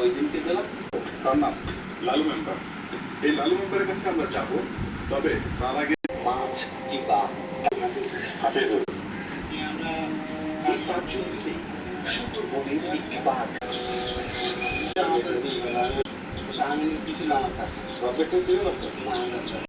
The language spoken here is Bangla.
ওই দিনকে দিলাম। তার নাম লালু মেম্বার। এই লালু মেম্বারের কাছে আমরা যাব, তবে তার আগে মাছ কিংবা হাফেজুল আমরা এই পাঁচজন মিলে সুন্দরবনের একটি বাঘ কিছু না আমার কাছে প্রজেক্টে ছিল না তো? না